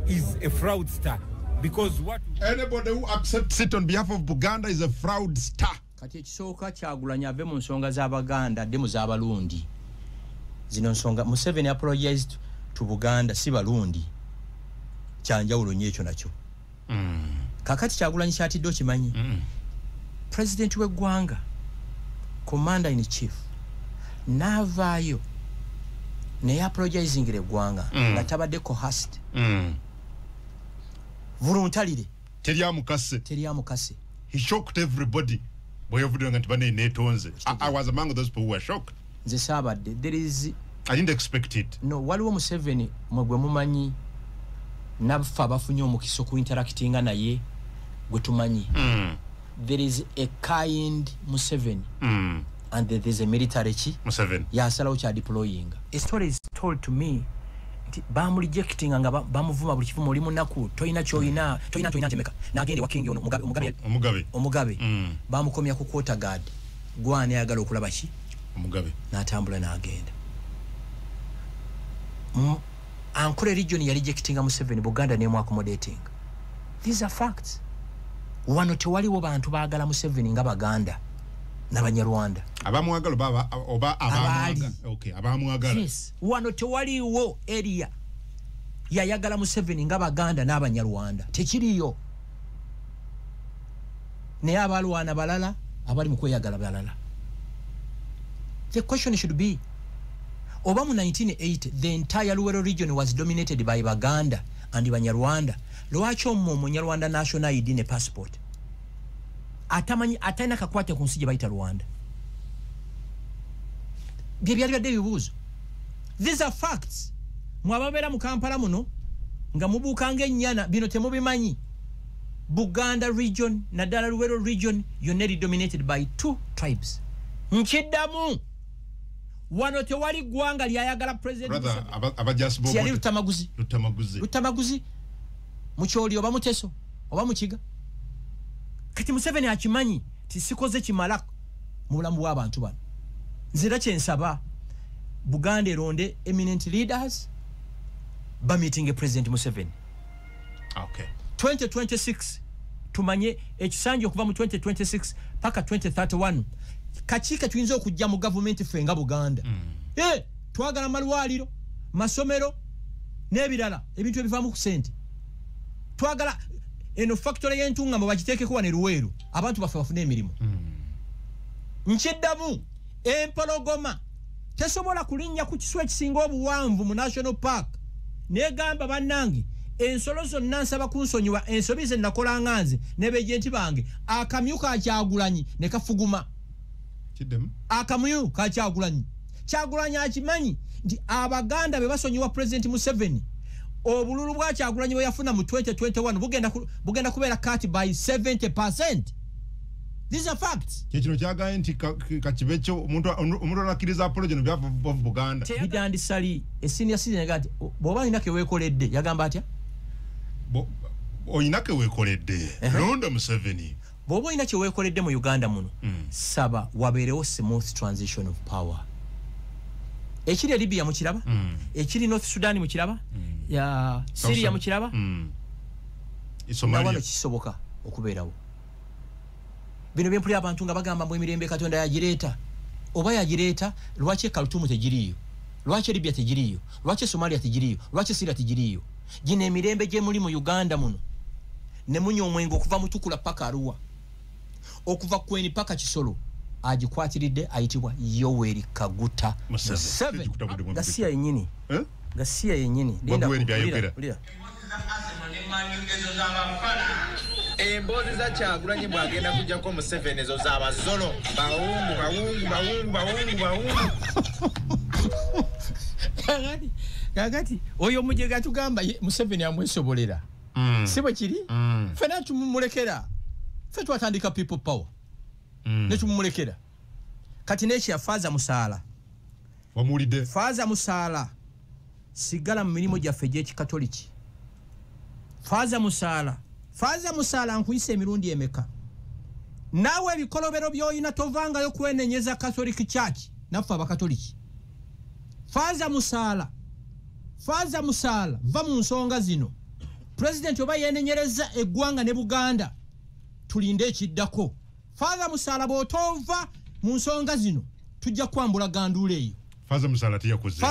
is a fraudster. Because what anybody who accepts it on behalf of Buganda is a fraudster. Kati ekisooka Kyagulanyi ave mu nsonga z'Abaganda adde mu z'Abalundi. Zino nsonga Museveni apologized to Buganda si Balundi. Kyanjawulo nnyo ekyo nakyo. Kakati Kyagulanyi kyatidde okimanyi. President w'eggwanga commander in chief n'avaayo naye apologizingire eggwanga nga tabadde coerced. Voluntarily. Teryamukase. He shocked everybody. I was among those people who were shocked. There is. I didn't expect it. No, waliwo Museveni mwegwe mumanyi naffe abafunye omukisa ku interactinga naye gwe tumanyi. There is a kind Museveni. And there is a military Museveni. Yasalawo kya deploying. A story is told to me. Bamu rejecting nga bamuvuma buli kivumo oli munaku toyina choyina temeka nagende wakingi ono omugabe bamukomya ku quarter guard gwane yagala okulaba ki omugabe natambula nagenda ankole region ya rejecting Museveni Buganda nemu accommodating. These are facts. Wano tewaliwo bantu baagala Museveni nga Baganda n'Abanyarwanda abamwagala oba abamwagala. Okay, abamwagala. Yes, wano tewaliwo area yayagala Museveni nga Baganda n'Abanyarwanda tekiriyo. Naye abalwana balala abali mu kweyagala balala. The question should be, oba mu 1980 the entire Luwero region was dominated by Baganda and Banyarwanda. Lwaki omwo Munyarwanda national ID ne passport atamanyi atayina kakwate ku nsi gye bayita Rwanda? Bye byali byadde ebibuuzo. These are facts. Mwababeera mu Kampala muno nga mubuukanga ennyana bino temubimanyi. Buganda region naddala Luwero region yonna dominated by 2 tribes. Nkiddamu wano tewali ggwanga lyayagala president abajasibo yali Lutamaguzi mukyoli oba Muteso oba Mukiga. Kati Museveni akimanyi tisikoze kimala mu bulamu bw'abantu bano. Nzira kyensaba Buganda eronde eminent leaders ba meeting president Museveni. Okay. 2026 tumanye ekisanja okuva mu 2026 paka 2031 kakiika tuyinza okujja mu government fenga Buganda twagala malwaliro masomero n'ebirala ebintu ebivaamu ku sente twagala eno factory y'entungamo bagiteekeko wane Luweero abantu baffe bafune emirimu nkiddamu empologoma tesobola kulinnya ku kiswa ekisinga obuwanvu mu national park negamba bannange ensolo zonna nsaba kunsonyiwa ensobi ze nakola nganze n'ebejenti bange akamyu ka Kyagulanyi ne kafuguma akamyu ka Kyagulanyi akimanyi nti abaganda be basonyiwa President Museveni obululu bwa Kyagulanyi bwe yafuna mu 2021 bugenda kubeera cut by 70%. These are facts. Kino kyagaye nti kakibecho omuntu anakiriza apology no bya Buganda. Bidandi Sali senior citizen gati boba inake wekoledde yagamba atya? Oyinake wekoledde. Ronda Museveni. Boba inake wekoledde mu Uganda muno. Saba waberewo smooth transition of power. Ekiri Libya mu kiraba? Ekiri North Sudan mu kiraba? Ya Syria mu kiraba? Somalia kisoboka okubeerawo. Bino byempuli abantu nga bagamba mbu emirembe Katonda yagireeta oba yagireeta lwaki Khartoum tegiriyo lwaki Libya tegiriyo lwaki Somalia tegiriyo lwaki Syria tegiriyo gino emirembe gye muli mu Uganda muno ne munyo omwengo okuva mutukula paka Arua okuva kweni paka Kisolo agikwatiridde ayitibwa Yoweri Kaguta Museveni Gasiya yennyini Gasiya yennyini linda byayogera embozi za Kyagulanyi bwagenda kujja ko Museveni ezo zaba zolo bawungu kagati oyo mujega tugamba Museveni amwesobolera sibo kiri fena tumulekera fe twatandika people power ne tumulekera kati nechi ya Faza Musala wamulide Faza Musala sigala mu mirimo gyaffe gy'ekikatoliki Faza Musala nkuyise emirundi emeka nawe ebikolobero by'oyina tovangayo kwenenyeza Catholic Church naffe abakatoliki Faza Musala va mu nsonga zino President oba yenenyereza eggwanga ne Buganda tulinde ekiddako Faza Musala bw'otova mu nsonga zino tujja kwambula gandula eyo Faza Musala tiyakoze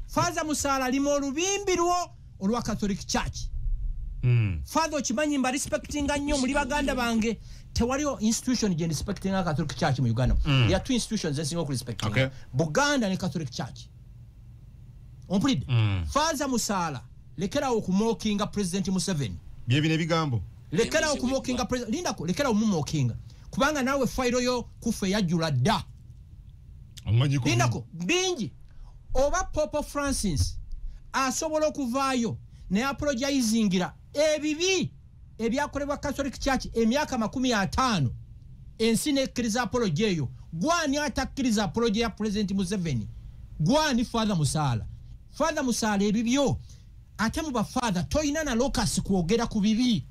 Faza Musala limo olubimbi lwo olwa Catholic Church Father chimanyi mba respectinga nnyo muri baganda bange tewaliyo institution je respectinga Catholic Church mu Uganda. There are two institutions ezingo ku respectinga. Okay. Buganda ne Catholic Church. Ompulide. Faza Musala lekera okumokinga President Museveni. Byebine bigambo. Lekera okumokinga President Lindako lekera umumokinga. Kubanga nawe fairo yo kufe yajula da. Amanyiko. Lindako bingi oba Papa Francis asobola okuvaayo ne apologizingira ebibi ebyakolebwa Catholic Church emyaka 50 ensi nekkiriza apology eyo gwani atakkiriza apology ya President Museveni gwani Father Musala ebibyo ate mu bafather toyina na locus kuogera ku bibi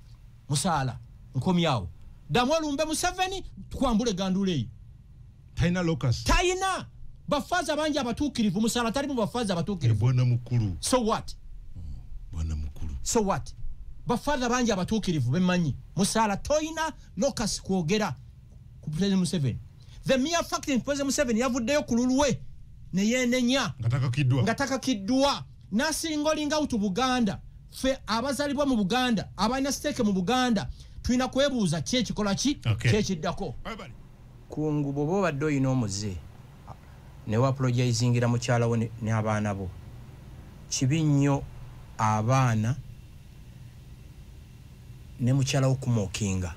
Musala nkomyawo damwalumbe Museveni tukwambule gandule eyo taina locus taina bafaza banja abatukirivu Musala tali mu bafaza abatukirivu bwana mukuru so what bafather banja abatukirivu bemanyi Musala toyina locus kuogera ku President Museveni the mere fact that President Museveni yavuddeyo kululwe ne yenenya ngataka kiddwa nasingolinga utu Buganda fe abazalibwa mu Buganda abalina stake mu Buganda tuina kwebuuza kyekikola ki kyekiddako kungu bobo baddo ino omuze ne wa apologizingira mukyala wo ne abaana bo kibi nnyo abaana ne mukyala wo kumokinga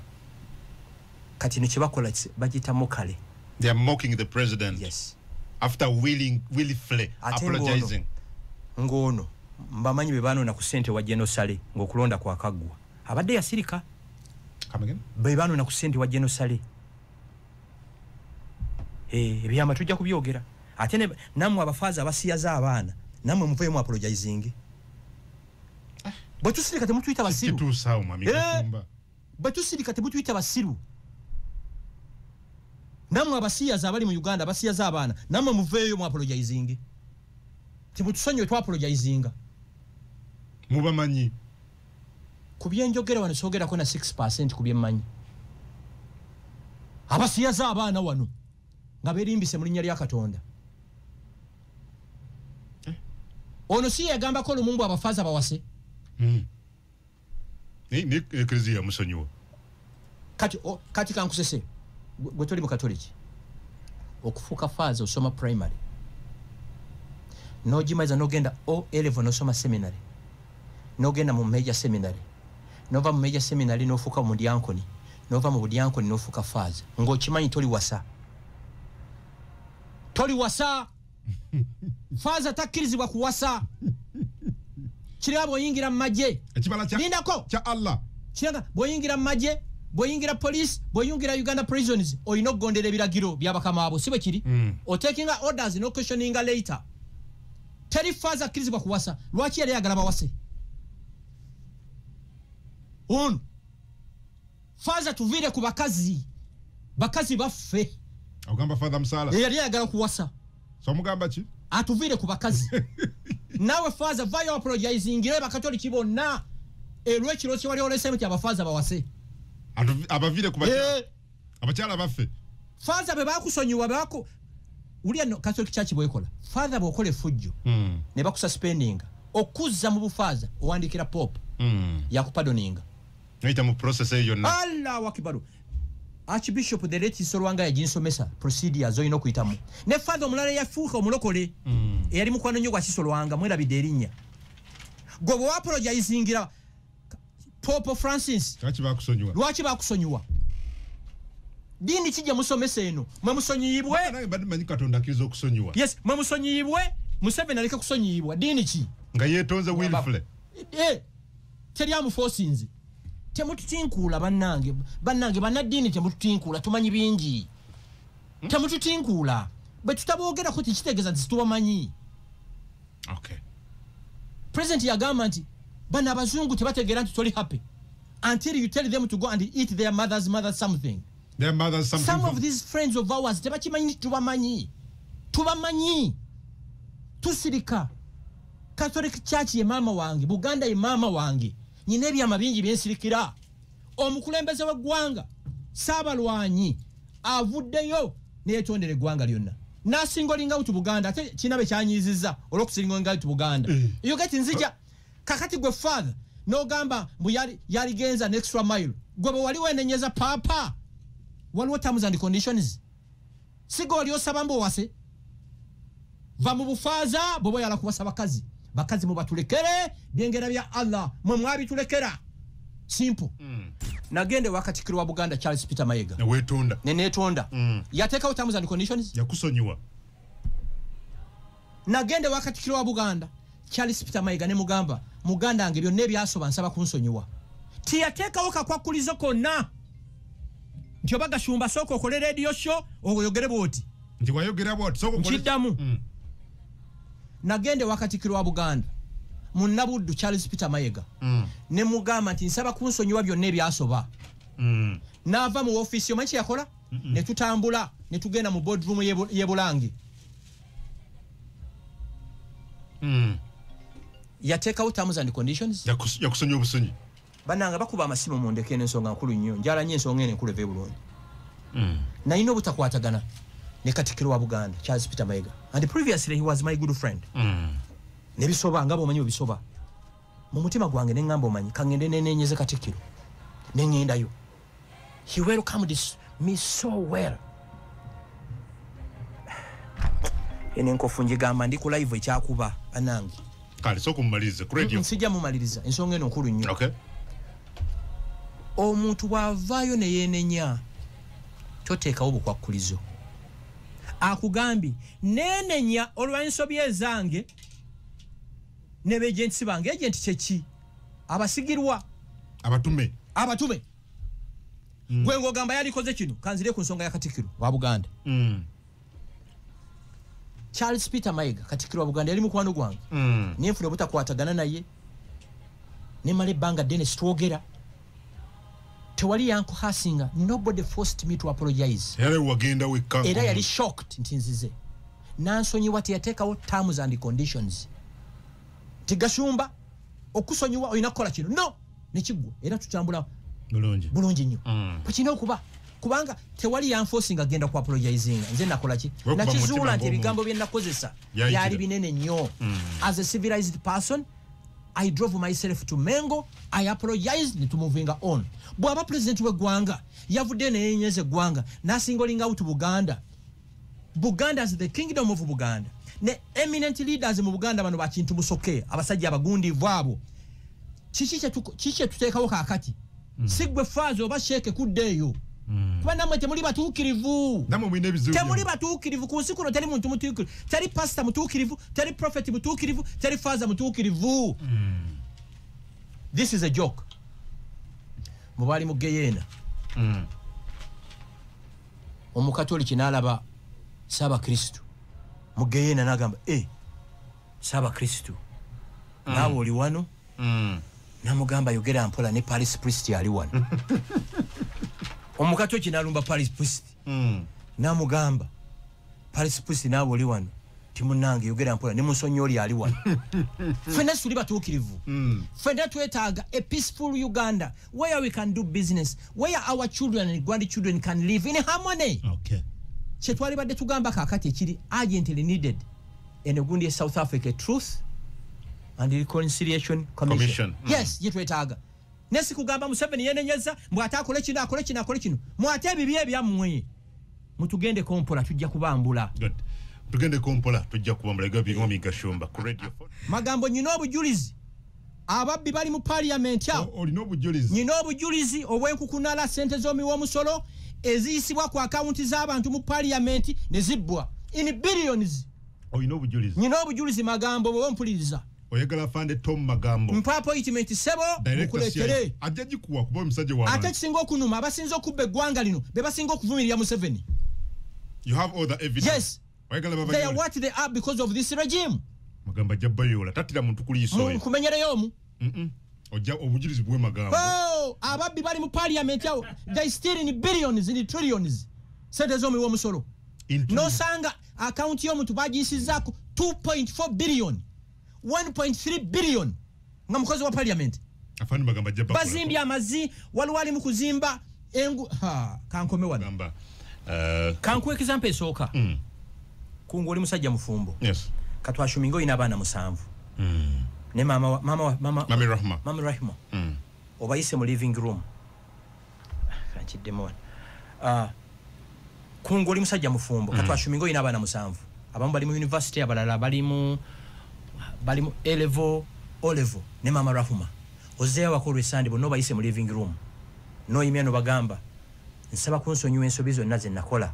kati ne kibakola bagita mokale they are mocking the president yes after willfully apologizing ngono mbamanyi bebano na kusente wa Genosale ngokulonda kwa kagwa abadde yasirika come again bebano na kusente wa Genosale ebyama tujja kubyogera ate namwe abafaza abasiyaza abaana namwe muvemu apologizing batusirika temutuyita basiru kitusawo mami kumba batusirika temutuyita basiru namwe abasiyaza abali mu Uganda abasiyaza abaana namwe muveeyo mu apologizing timutusonyo twa apologizing mubamanyi kubyenjogera wano sogera ko na 6% kubyemanyi abasiyaza abaana wano nga berimbise mu linnya lya Katonda ono si yagamba ko Lumumba abafaza bawase ni eklezia musonyiwa kati kankusese gwe toli mu katoliki okufuuka faza osoma primary nogimaliza nogenda O11 nosoma seminary nogenda mu major seminary nova mu major seminary nofuuka mu diankoni nova mu budiankoni nofuuka faza ng'okimanyi toli wasa faza takkirizibwa kuwasa kiraba bw'oyingira mu magye lindako kya Allah kiraba bw'oyingira mu magye bw'oyingira police bw'oyingira Uganda prisons olina okugondera ebiragiro by'abakama abo si bwe kiri otakinga orders no questioninga later teri faza akkirizibwa kuwasa lwaki yali ayagala bawase ono faza tuviire ku bakazi baffe ogamba father Msala yali ayagala kuwasa so mugamba ki atuviire ku bakazi nawe faza vayo apologizingire bakatoliki bonna elwekiro kiwali olesemu kya bafaza bawase abaviire ku bakyala abakyala baffe faza be bakusonyiwa bako uliya no katoliki church bwekola faza bwokole fujjo ne bakususpendinga okuzza mu bufaza owandikira pop yakupadoninga naita mu process eyo yonna Allahu akbar Archbishop the late Solwanga yajinsomesa procedures oyino kuitamu ne faza omulala yafuuka omulokole eyali mukwano nnyo gwa Kisolwanga mwerabidde erinnya gobo wa apologizingira Pope Francis lwaki bakusonyiwa dini kijja musomesa eno mwe musonyiyibwe naye badimanyi Katonda akiza okusonyiwa yes mwe musonyiyibwe Museveni aleka kusonyiyibwa dini ki nga yetonze Wilfred teri amuforcinze temututinkula bannange bannadini temututinkula tumanyi bingi temututinkula bwe tutaboogera ko tikitegeeza nti tubamanyi okay president yagamba nti bana abazungu tebategeera nti toli happy until you tell them to go and eat their mother's something some of these friends of ours tebakimanyi tubamanyi tusirika Catholic Church ye mama wange Buganda ye mama wange nyine ebyama bingi byensirikira omukulembeze w'eggwanga Saabalwanyi avuddeyo n'etondera eggwanga lyonna nasingolinga utu Buganda ate kinabe kyanyiziza olw'okusingolinga utu Buganda iyo gati nzija kakati gwe father n'ogamba mbu yali genza an extra mile gwe bwe wali wenenyeza papa waliwo terms and conditions sigo wali osaba mbu wase va mu bufaza bobo yala kubasa bakazi mu batulekere byengera bya Allah mwe mwabitulekera simple nagende wakatikiro wa Buganda Charles Peter Mayiga nenetonda yateka terms and conditions yakusonyiwa nagende wakatikiro wa Buganda Charles Peter Mayiga ne mugamba muganda ange byonna ebyasoba nsaba kunsonyiwa tiyateka okakwakulizo konna nti obaga shumba soko okole radio show oyogere bwoti nti wayogera bwoti soko nkidamu nagende wakatikiro wa Buganda Munnabuddu Charles Peter Mayiga ne mugamba nti nsaba kunsonyiwa byonna ebyasoba nava mu office omanyi yakola ne tutambula ne tugenda mu boardroom ye Bulange yateka terms and conditions yakusonyiwa obusonyi bananga bakuba amasimu mu ndeke n'ensonga nkulu nnyo njala nnyo ensonga ene nkulu bulungi nayina obutakwatagana ne katikiro wa Buganda Charles Peter Mayiga and previously he was my good friend ne bisoba ngabo omanyi bisoba mu mutima gwange ne ngamba omanyi kangende nenenyeze katikiro nengendayo he welcomed me so well ene nkofunje gamba ndi ku live ekyakuba anange kale soko mmalize ku radio nsijja mumaliriza ensonga eno nkulu nnyo okay omuntu bwavaayo ne yenenya toteekawo bukwakulizo akugambi nenenya olw'ensobya ezange ne b'agents bange agent kyeki abasigirwa abatume gwe ng'ogamba yalikoze kino kanzire ku nsonga ya katikiro wa Buganda Charles Peter Mayiga katikiro wa Buganda yali mukwano gwange nenfuna obutakwatagana naye ne mala ebbanga ddene twogera tewali yankuhasinga nobody forced me to apologize era yali shocked nti nzize nansonyiwa teyateekawo terms and conditions tigashumba okusonyiwa olina kukola kino no nekiggwa era tutambula bulungi nnyo bwekina okuba kubanga tewali enforcing agenda ku apologizing nze nakola ki nakizuula nti ebigambo bye nakozesa byali binene nnyo as a civilized person I drove myself to Mengo I apologized to moving on bwaba president w'eggwanga yavudde neyenyeze eggwanga nasingolinga out Buganda as the kingdom of Buganda ne eminent leaders mu Buganda bano bakintu busoke abasajja abagundivu abo chiche tuteekawo kakati sigwe fazo basheke kuddeyo kuba namwe temuli batuukirivu temuli batuukirivu ku nsi kuno teri muntu mutuukirivu teri pastor mutuukirivu teri prophet mutuukirivu teri faza mutuukirivu this is a joke mubali mu Geyena omukatoliki n'alaba Saba Kristo mu Geyena n'agamba Saba Kristo nawe oli wano namugamba yogera mpola ne Paris priest ali wano omukatoliki n'alumba Paris priest namugamba Paris priest nawe oli wano timunange yogera mpola ne musonyoli ali wano fena suli batuukirivu fena twetaaga a peaceful Uganda where we can do business where our children and grandchildren can live in harmony. Okay. Chetwali badde tugamba kakati ekiri urgently needed in Ugundi South Africa Truth and Reconciliation Commission. Yes, yetwetaaga. Nesi kugamba Museveni yenenyeza mbwata akole kino. Mwate bibi ebyammwe. Mutugende kompola tujja kubambula. Good. Tugende kompola tujja kubambula gabi ngomi gashomba ku radio. Magambo nyino obujulizi. Ababbi bali mu parliament ya. Olino obujulizi. Nyino obujulizi obwenkukunala sente z'omiwa musolo eziyisibwa ku akaunti z'abantu mu parliament ne zibbwa in billions. Olino obujulizi. Nyino obujulizi magambo bompuliriza. Oyagala fande Tom Magambo. Mpapo itimenti sebo mukulekere. Ajaji kuwa kuba msajja wa. Ate kisinga okunuma abasinza okubba eggwanga lino be basinga okuvumirira Museveni. You have all the evidence. Yes. They are what they are because of this regime. Magamba jabbayola tatira muntu kuliso. Kumenyereyo mu. Oja obujulizi bwe Magambo. Oh, ababbi bali mu parliament yawo. They still in billions in trillions. Sente z'omiwa musolo. No sanga account y'omuntu bagiyisizaako 2.4 billion. 1.3 billion nga mukozi wa parliament afani Magamba jabba bazimbi amazi wali mu kuzimba kankome wana gamba kanku example esooka kungu oli musajja mufumbo yes katwashumingo ina abana 7 ne mami Rahma obayise mu living room kanchidde mwana kungu oli musajja mufumbo katwashumingo ina abana 7 abamu bali mu university abalala bali mu A-level, O-level, ne mama Rahuma. Ozea wakolu esandi bo no bayise mu living room. No yimya no bagamba. Nsaba kunsonyiwa ensobizo naze nakola.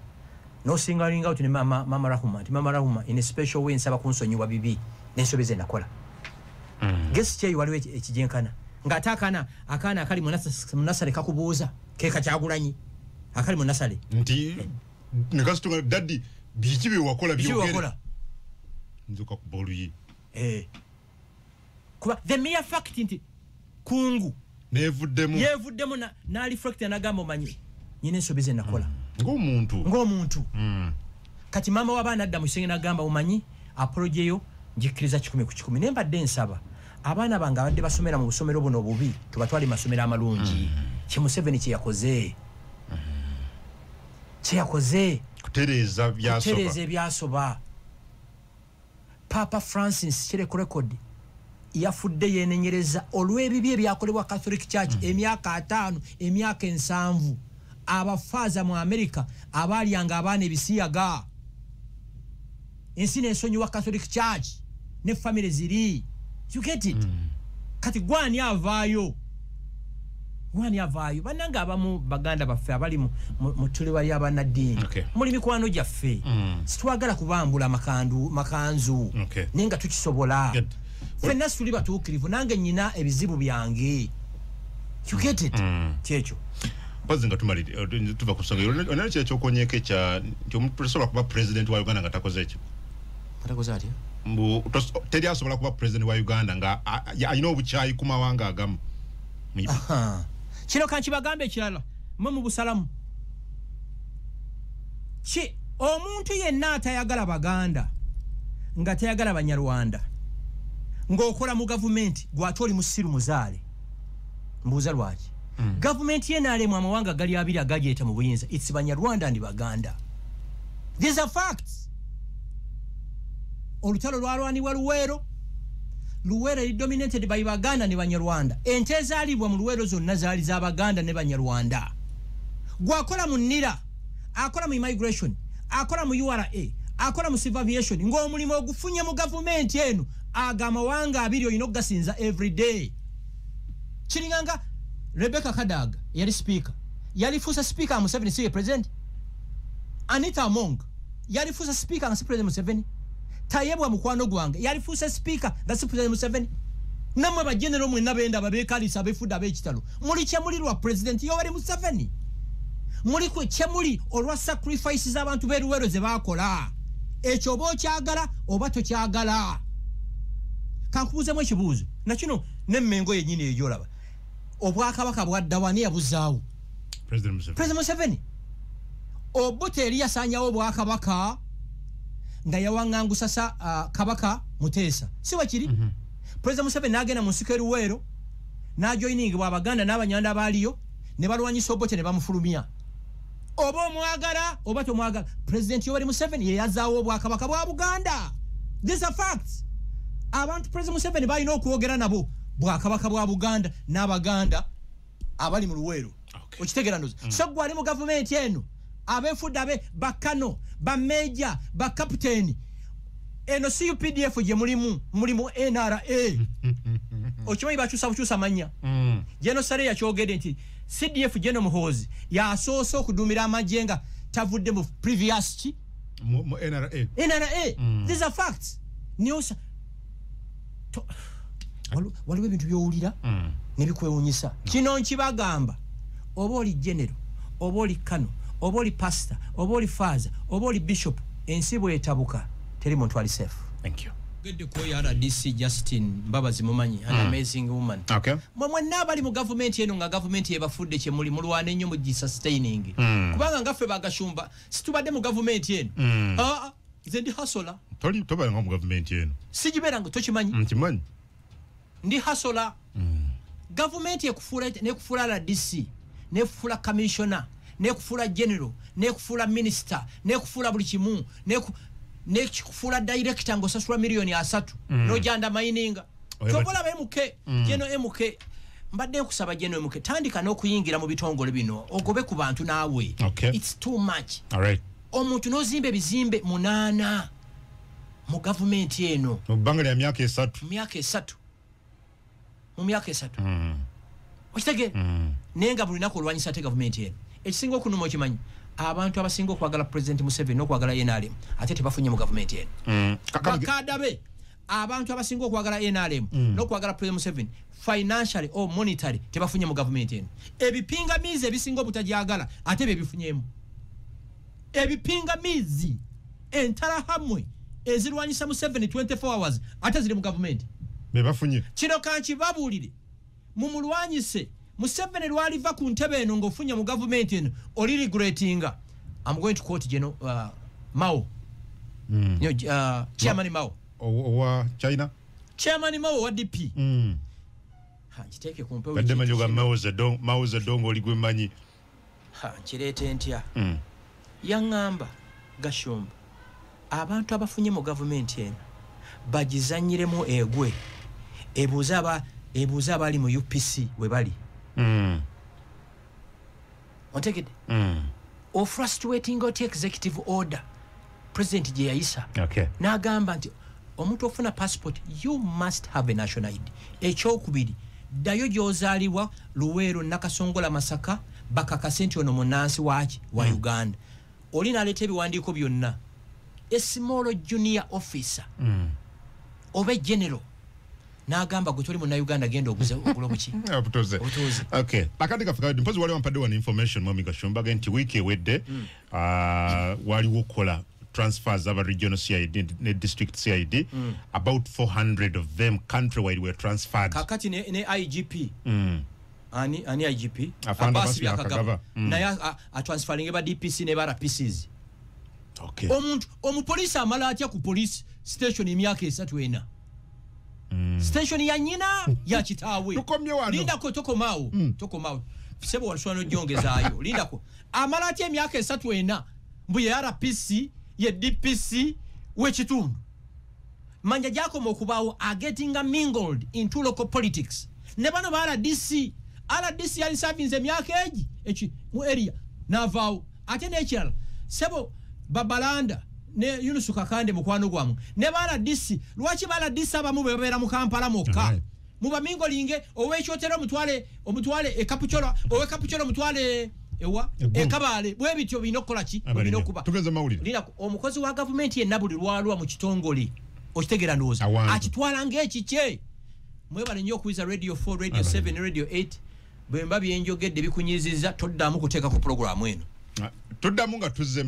No singling out ne mama Rahuma. Ti mama Rahuma in a special way nsaba kunsonyiwa bibi n'ensobizo nakola. Guess kye waliwe ekijenkana. Ngatakana akana akali munasale kakubuuza keka kyagulanyi. Akali munasale. Nti nekasitunga daddy bikibe wakola byogere. Nzuka kuboluyi. Kuba the mere fact nti kungu yevuddemu na reflect anagamba manyi nyine nsobize nakola ng'omuntu kati mama w'abaana adda mu kisenge nagamba umanyi apology yo njikiriza 10 ku 10 ne mbadde nsaba abaana bange abadde basomera mu busomero buno bubi tubatwali masomero amalungi Museveni kye yakoze kutereeza byasoba Papa Francis kire ku record yafudde yenenyereza olw'ebibi ebyakolebwa Catholic Church emyaka 5 emyaka 7 abafaza mu America abalyanga abaana ebisiyaga ensi n'ensonyiwa Catholic Church ne family ziri you get it kati gwani avaayo bananga abamu baganda baffe abali mu tulewa y'abanaddiini muli mikwano gyaffe situwagala kubambula makanzu nenga tukisobola ffenna tuli batuukirivu nange nyina ebizibu byange you get it kyekyo bazinga tumalire tuva kusonga onali kye kyokonyeke kya nti omuntu tasobola kuba president wa Uganda nga takoze ekyo atakoze atya teri asobola kuba president wa Uganda nga alina obukyayi ku mawanga agamu kino kankibagambe ekirala mwe mu busalamu omuntu yenna atayagala baganda nga tayagala banyarwanda ng'okola mu gavumenti gw'ate oli musiru muzaale mbuuza lwaki Government yenale mu amawanga gali abiri agajeeta mu buyinza. It's Banyarwanda and Baganda. These are facts. Olutalo lwalwanibwa Luweero. Luweero is dominated by Baganda ne Banyarwanda. Ente ezaalibwa mu Luweero zonna zaali za Baganda ne Banyarwanda. Gwakola mu NIRA, akola mu immigration, akola mu URA, akola mu civil aviation, ng'omulimu ogufunye mu gavumenti eno agamawanga abiri olina okugasinza every day. Kiringanga Rebecca Kadaga yali speaker, yali fuusa speaker Museveni si ye president. Anita Among yali fuusa speaker nga si president Museveni. Tayebwa mukwano gwange yali fuusa speaker nga si president Museveni. Namwe ba general mwe nabenda babekalisa abefudde ab'ekitalo muli kyemulirwa president Yoweri Museveni. Muli kwe kyemuli olwa sacrifices abantu beruwero ze bakola. Ekyo oba okyagala oba tokyagala. Kankubuuzemu ekibuuzo na kino n'emmengo yennyini eyolaba. Obwakabaka bwadda wani yabuzaawo? President Museveni. Obote eri yasaanyawo obwakabaka nga yawaŋŋangusa kabaka Muteesa. Si wakiri? President Museveni n'agenda mu nsiko eruweero n'ajoyiningibwa Abaganda n'Abanyanda abaaliyo ne balwanyisa Obote ne bamufulumya. Oba omwagala oba tomwagala, President Yoweri Museveni ye yazaawo obwakabaka bwa Buganda. These are facts. Abantu President Museveni balina okwogera nabo bwakabaka bwa Buganda n'Abaganda abali mu Luweero. Okitegera ndoza. So gwali mu government eno abefudde abe bakano bameja bakapiteni eno CUPDF je mulimu NRA. Okimanyi bakyusa manya. Jeno Sare yakyogedde nti CDF Jeno Muhoozi yasoosa okudumira amajenga tavudde mu previous chi mu NRA. These are facts. Niosa waliwo ebintu byowulira nebikwewunyisa. Kino nkibagamba oba oli general oba oli kano oba oli pastor oba oli father oba oli bishop ensi bwetabuka teri muntu ali safe. Thank you. Good to call RDC Justin Mbabazi mumanyi, an amazing woman. Okay. Mwe nabali mu government yenu nga government yebafudde kye muli mulwane nnyo mu sustaining. Kubanga ngaffe bagashumba situbadde mu government yenu. Nze ndi hasola. Tobali mu government yenu. Sijibera ngo tokimanyi. Nkimanyi. Ndi hasola. Government nekufula RDC, nekufula commissioner, nekufula general, nekufula minister, nekufula buli kimu, nekufula director ngo sasula milioni 3 nojanda mining. Tobola bemuke jeno MK mbadde kusaba jeno MK tandika n'okuyingira mu bitongole bino ogobe ku bantu naawe. Okay. It's too much. All right. Omuntu nozimbe bizimbe 8 mu government eno mu bangala ya myaka 3 mu myaka 3 okitege nenga buli nako olwanyisa te government eno ekisinga okunuma okimanyi abantu abasinga okwagala President Museveni n'okwagala NRM ate tebafunye mu government eno. Bakadabe abantu abasinga okwagala NRM n'okwagala President Museveni financially or monetary tebafunye mu government eno. Ebipingamizi ebisinga obutajagala ate bebifunyemu. Ebipingamizi entarahamwe ezirwanyisa Museveni 24 hours ate ziri mu government bebafunye. Kino kanki babulire mu mulwanyise Museveni lwaliva ku ntebe eno ng'ofunye mu government eno oli regrettinga. I'm going to quote Mao. Chairman Mao. Wa China. Chairman Mao wa DP. Kiteke kumpe badde manyoga Mao Zedong oli gwe manyi. Kirete ntya. Yangamba Gashumba abantu abafunye mu government eno bagizanyiremu egwe ebuza abali mu UPC we bali. Take it. Or frustrating or executive order. President Jayisa. Okay. Nagamba nti omuntu ofuna passport you must have a national ID. Ekyokubiri dayo gyozaliwa Luweero Nakasongola Masaka bakakasenti ono munansi waaki wa Uganda. Olina aleta ebiwandiiko byonna. A small junior officer. Obe general. Nagamba gutoli mu Uganda genda ogulo buki. Obutoze. Okay. Akati kafika mpozi wali wampadde one information Mwami Gashumba genti wiki ewedde wali wokola transfers of a regional CID ne district CID about 400 of them countrywide were transferred. Kakati ne IGP. Ani IGP? Abasi yakagaba. Na ya transferring ba DPC ne bara PCs. Okay. Omupolisi amala atya ku police station emyaka 3 station ya nyina ya kitaawe. Tukomye wano. Linda ko tokomao. sebo walishwano jongezaayo lindako amala ati emyaka 3 mbu ya RPC ye DPC wechitundu manja jako mokubawo are getting mingled into local politics ne bano ba RDC yali serving emyaka echi mu area navao ate n'ekirala sebo babalanda ne Yunus Kakande mukwano gwamu ne ba RDC lwachi ba RDC abamu bebera mu Kampala mokka muba mingolinge owechotero omutwale ekapucholo owekapucholo mutwale ewa ekabale bwe bityo binokola ki binokuba tugeze mawulire lina omukozi wa government ye nabuli lwalwa mu kitongole okitegera ndoza akitwala ngekiche mwebale nnyo kuiza radio 4 radio 7 radio 8 bemba byenjogedde bikunyiziza toddamu kuteeka ku program eno toddamu nga tuzze